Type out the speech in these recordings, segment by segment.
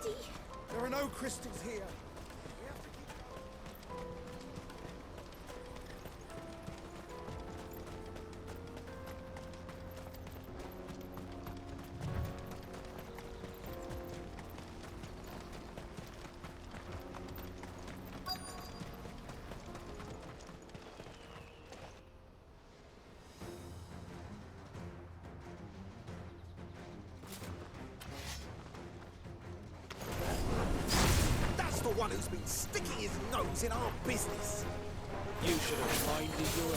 ready? There are no crystals here. One who's been sticking his nose in our business. You should have minded your own.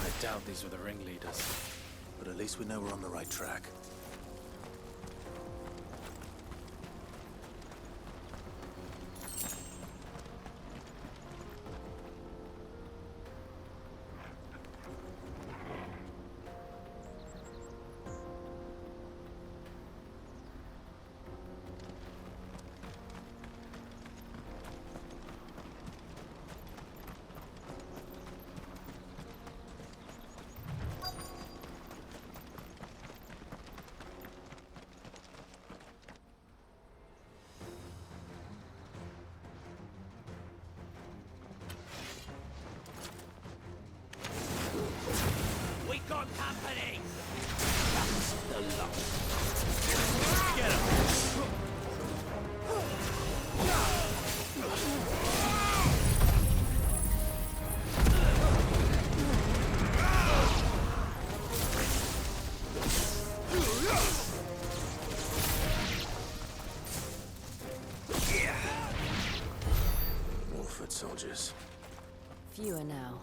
I doubt these were the ringleaders. But at least we know we're on the right track. Got company! That's the luck. Get him! More foot soldiers. Fewer now.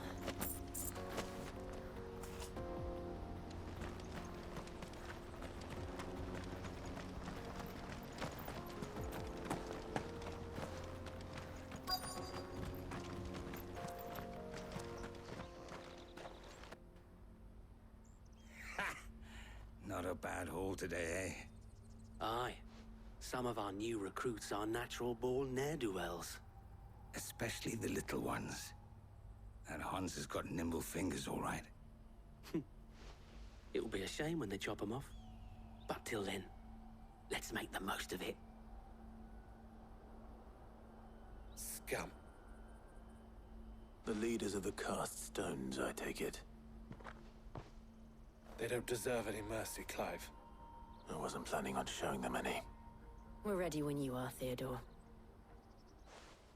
Not a bad haul today, eh? Aye. Some of our new recruits are natural-born ne'er-do-wells. Especially the little ones. That Hans has got nimble fingers, all right. It will be a shame when they chop them off. But till then, let's make the most of it. Scum. The leaders of the cast stones, I take it. They don't deserve any mercy, Clive. I wasn't planning on showing them any. We're ready when you are, Theodore.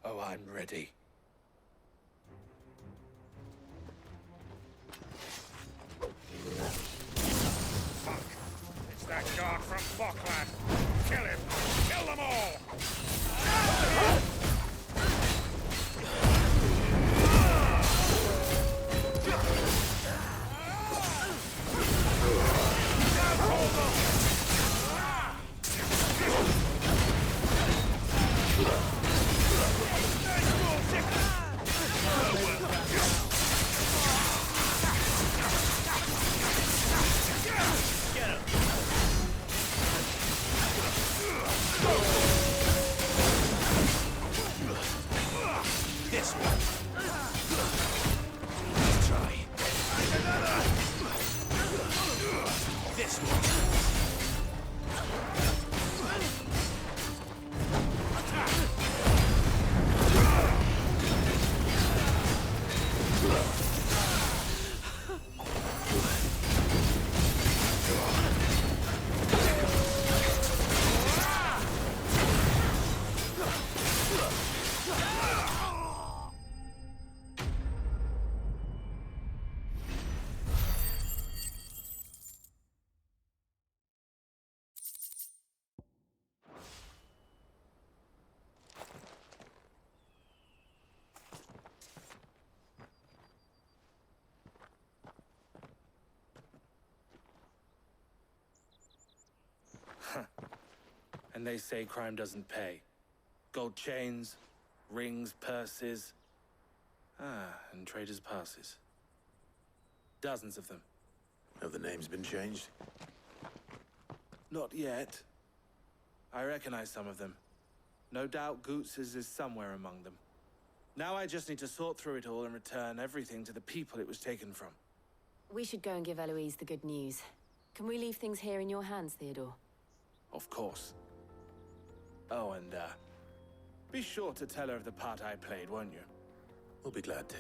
Oh, I'm ready. Fuck! It's that guard from Falkland! Kill him! Kill them all! This one. Let's try. This one. And they say crime doesn't pay. Gold chains, rings, purses. And traders' passes. Dozens of them. Have the names been changed? Not yet. I recognize some of them. No doubt Goots's is somewhere among them. Now I just need to sort through it all and return everything to the people it was taken from. We should go and give Eloise the good news. Can we leave things here in your hands, Theodore? Of course. Oh, and, be sure to tell her of the part I played, won't you? We'll be glad to.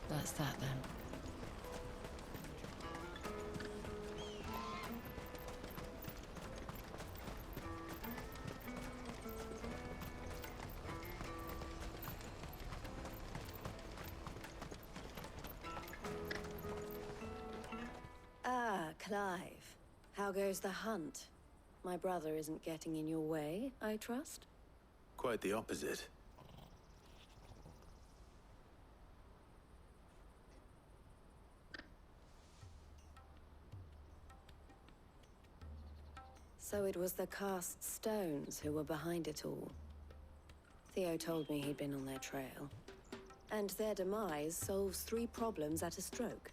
That's that then. Ah, Clive. How goes the hunt? My brother isn't getting in your way, I trust? Quite the opposite. So it was the cast stones who were behind it all. Theo told me he'd been on their trail. And their demise solves 3 problems at a stroke.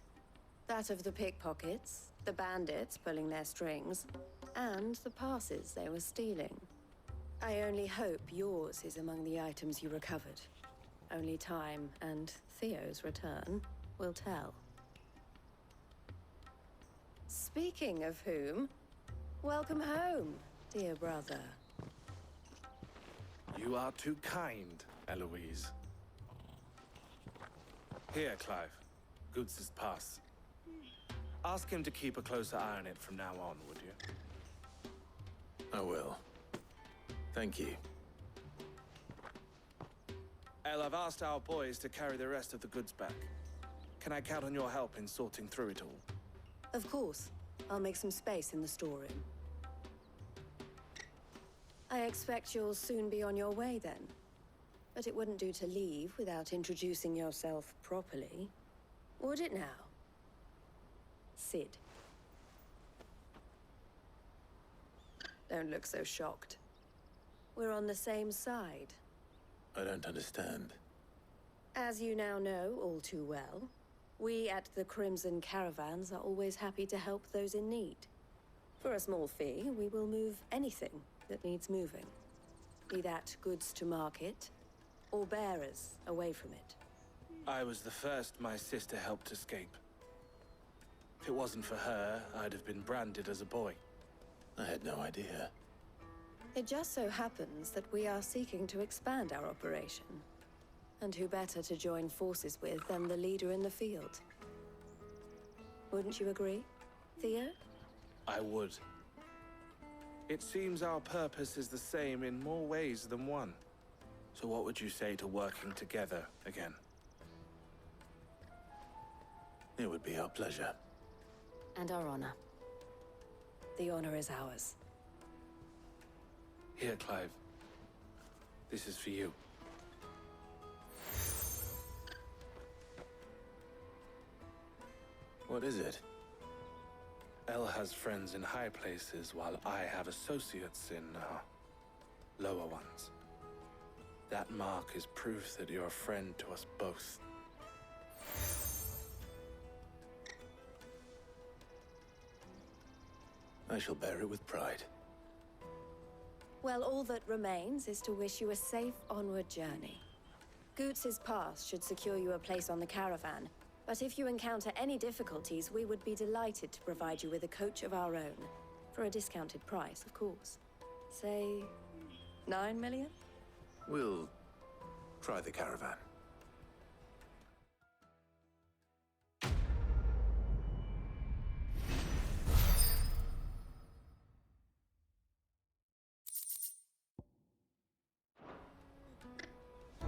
That of the pickpockets, the bandits pulling their strings, and the passes they were stealing. I only hope yours is among the items you recovered. Only time and Theo's return will tell. Speaking of whom, welcome home, dear brother. You are too kind, Eloise. Here, Clive. Goots's pass. Ask him to keep a closer eye on it from now on, would you? I will. Thank you. El, I've asked our boys to carry the rest of the goods back. Can I count on your help in sorting through it all? Of course. I'll make some space in the storeroom. I expect you'll soon be on your way then. But it wouldn't do to leave without introducing yourself properly. Would it now? Sid. Don't look so shocked. We're on the same side. I don't understand. As you now know all too well, we at the Crimson Caravans are always happy to help those in need. For a small fee, we will move anything that needs moving. Be that goods to market, or bearers away from it. I was the first my sister helped escape. If it wasn't for her, I'd have been branded as a boy. I had no idea. It just so happens that we are seeking to expand our operation. And who better to join forces with than the leader in the field? Wouldn't you agree, Theo? I would. It seems our purpose is the same in more ways than one. So what would you say to working together again? It would be our pleasure. And our honor. The honor is ours. Here, Clive. This is for you. What is it? El has friends in high places, while I have associates in, lower ones. That mark is proof that you're a friend to us both. I shall bear it with pride. Well, all that remains is to wish you a safe onward journey. Goots's pass should secure you a place on the caravan, but if you encounter any difficulties, we would be delighted to provide you with a coach of our own. For a discounted price, of course. Say, 9 million? We'll try the caravan.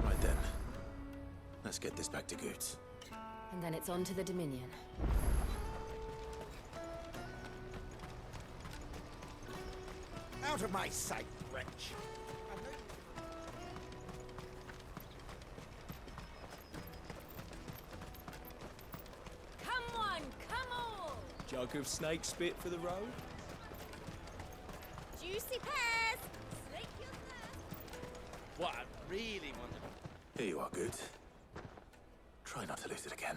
Right then. Let's get this back to Goots. And then it's on to the Dominion. Out of my sight, wretch! Come on, come on! Jug of snake spit for the road? Juicy pears! Slake your thirst! What I really wanted... Here you are, Goots. Try not to lose it again.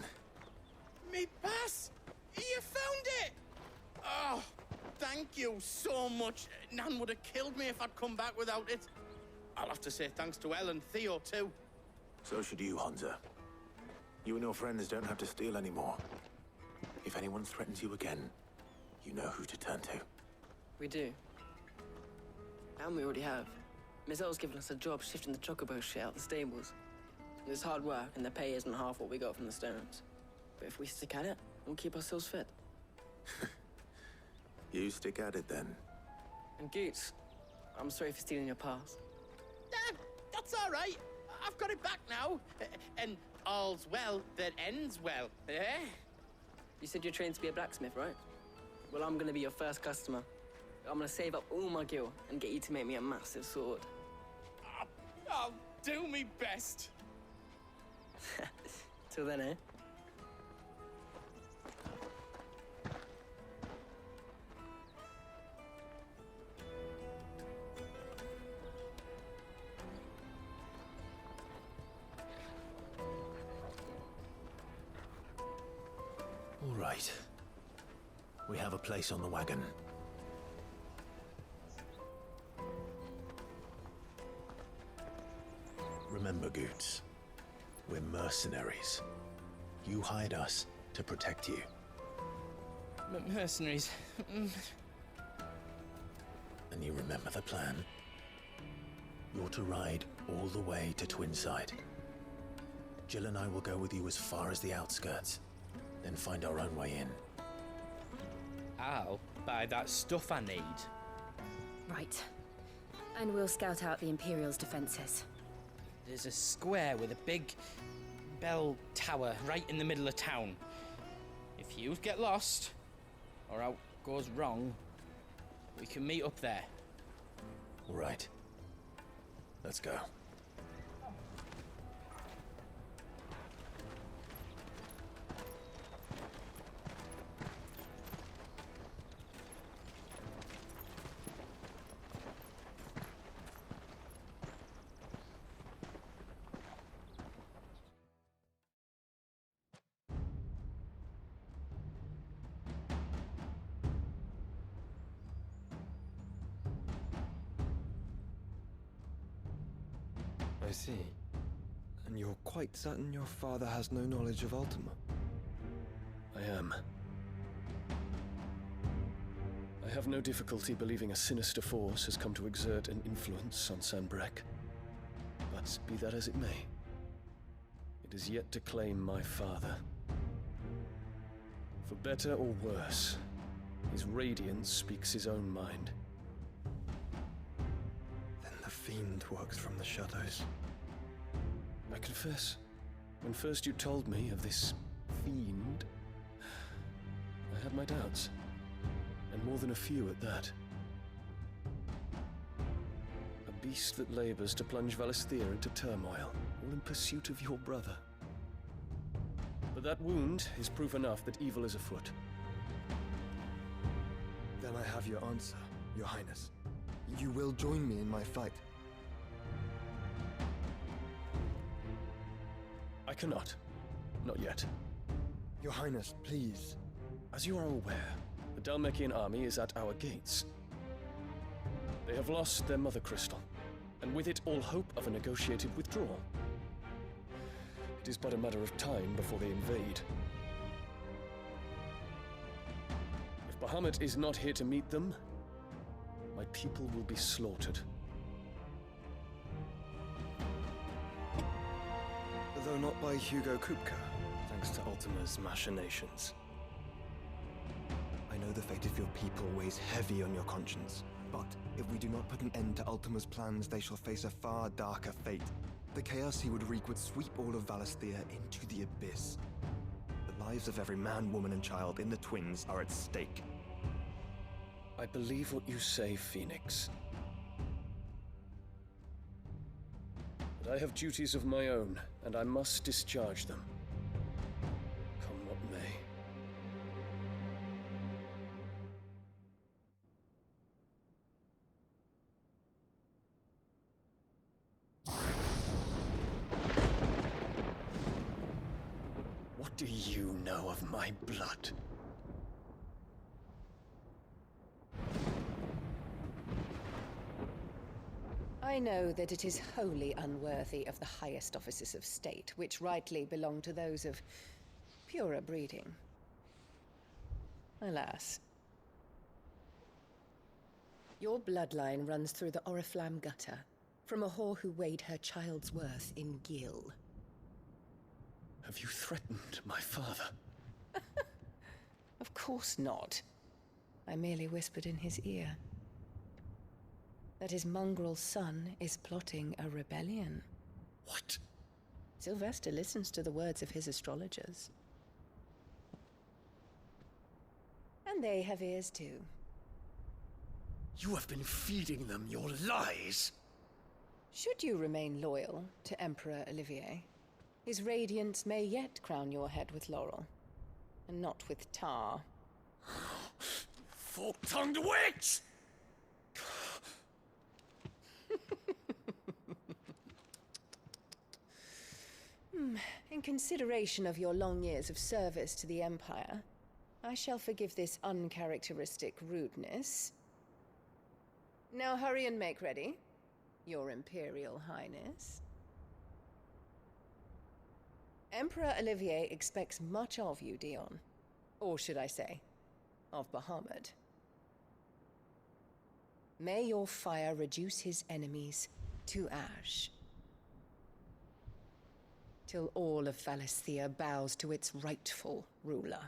Me pass! You found it! Oh, thank you so much. Nan would have killed me if I'd come back without it. I'll have to say thanks to Elle and Theo, too. So should you, Hansa. You and your friends don't have to steal anymore. If anyone threatens you again, you know who to turn to. We do. And we already have. Miss Elle's given us a job shifting the chocobo shit out the stables. It's hard work, and the pay isn't half what we got from the stones. But if we stick at it, we'll keep ourselves fit. You stick at it, then. And Goots, I'm sorry for stealing your pass. That's all right. I've got it back now. And all's well that ends well, eh? You said you're trained to be a blacksmith, right? Well, I'm gonna be your first customer. I'm gonna save up all my gil and get you to make me a massive sword. I'll do me best. Till then, eh? All right. We have a place on the wagon. Remember, Goots, we're mercenaries. You hired us to protect you. Mercenaries. And you remember the plan? You're to ride all the way to Twinside. Jill and I will go with you as far as the outskirts, then find our own way in. I'll buy that stuff I need. Right. And we'll scout out the Imperial's defenses. There's a square with a big bell tower right in the middle of town. If you get lost, or out goes wrong, we can meet up there. All right. Let's go. I see. And you're quite certain your father has no knowledge of Ultima? I am. I have no difficulty believing a sinister force has come to exert an influence on Sanbreque. But be that as it may, it is yet to claim my father. For better or worse, his radiance speaks his own mind. Then the fiend works from the shadows. I confess, when first you told me of this fiend, I had my doubts, and more than a few at that. A beast that labors to plunge Valisthea into turmoil, all in pursuit of your brother. But that wound is proof enough that evil is afoot. Then I have your answer, Your Highness. You will join me in my fight. I cannot. Not yet. Your Highness, please. As you are aware, the Dhalmekian army is at our gates. They have lost their mother crystal, and with it all hope of a negotiated withdrawal. It is but a matter of time before they invade. If Bahamut is not here to meet them, my people will be slaughtered. Though not by Hugo Kupka, thanks to Ultima's machinations. I know the fate of your people weighs heavy on your conscience, but if we do not put an end to Ultima's plans, they shall face a far darker fate. The chaos he would wreak would sweep all of Valisthea into the abyss. The lives of every man, woman, and child in the Twins are at stake. I believe what you say, Phoenix. But I have duties of my own, and I must discharge them. Come what may. What do you know of my blood? I know that it is wholly unworthy of the highest offices of state, which rightly belong to those of purer breeding. Alas. Your bloodline runs through the Oriflamme gutter, from a whore who weighed her child's worth in gil. Have you threatened my father? Of course not. I merely whispered in his ear that his mongrel son is plotting a rebellion. What? Sylvester listens to the words of his astrologers. And they have ears too. You have been feeding them your lies! Should you remain loyal to Emperor Olivier, his radiance may yet crown your head with laurel, and not with tar. Fork-tongued witch! In consideration of your long years of service to the Empire, I shall forgive this uncharacteristic rudeness. Now hurry and make ready, Your Imperial Highness. Emperor Olivier expects much of you, Dion. Or should I say, of Bahamut. May your fire reduce his enemies to ash, till all of Valisthea bows to its rightful ruler.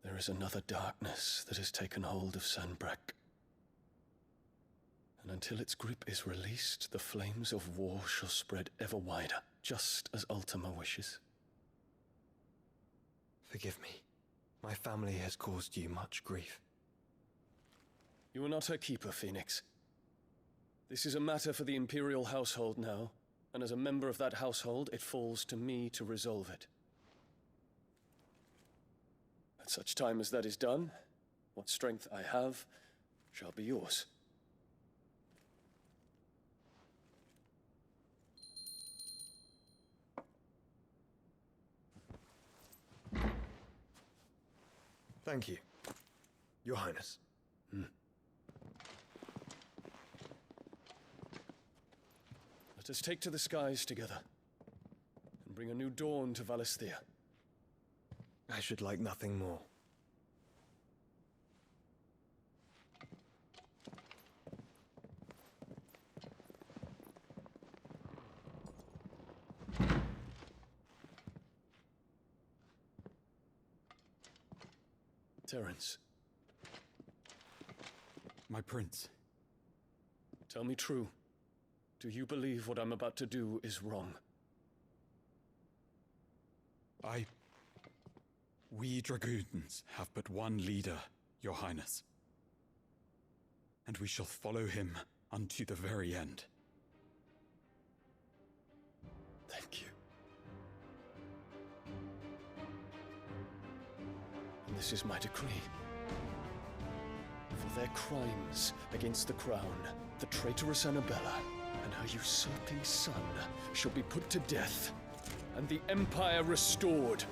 There is another darkness that has taken hold of Sanbreque. And until its grip is released, the flames of war shall spread ever wider, just as Ultima wishes. Forgive me. My family has caused you much grief. You are not her keeper, Phoenix. This is a matter for the Imperial household now, and as a member of that household, it falls to me to resolve it. At such time as that is done, what strength I have shall be yours. Thank you, Your Highness. Let us take to the skies together, and bring a new dawn to Valisthea. I should like nothing more. Terence. My prince. Tell me true. Do you believe what I'm about to do is wrong? We dragoons have but one leader, Your Highness. And we shall follow him unto the very end. Thank you. this is my decree. For their crimes against the crown, the traitorous Annabella and her usurping son shall be put to death, and the Empire restored